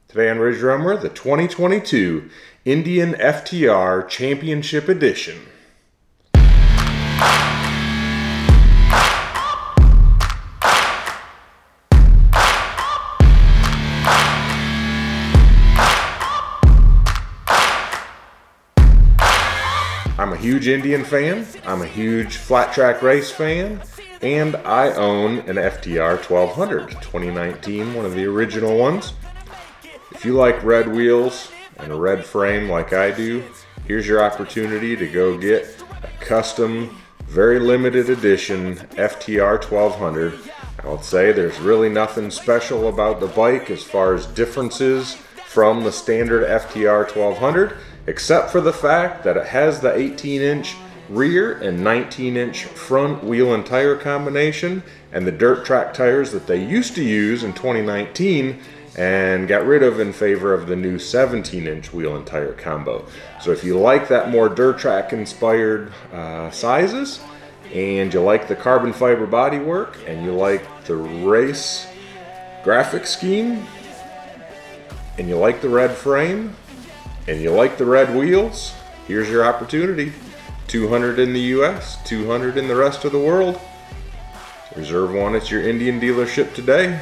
Today on Ridge Rummer, the 2022 Indian FTR Championship Edition. I'm a huge Indian fan, I'm a huge flat track race fan, and I own an FTR 1200 2019, one of the original ones. If you like red wheels and a red frame like I do, here's your opportunity to go get a custom, very limited edition FTR 1200. I would say there's really nothing special about the bike as far as differences from the standard FTR 1200, except for the fact that it has the 18-inch rear and 19-inch front wheel and tire combination and the dirt track tires that they used to use in 2019 and got rid of in favor of the new 17-inch wheel and tire combo. So if you like that more dirt track inspired sizes, and you like the carbon fiber bodywork, and you like the race graphic scheme, and you like the red frame, and you like the red wheels, here's your opportunity. 200 in the US, 200 in the rest of the world. Reserve one at your Indian dealership today.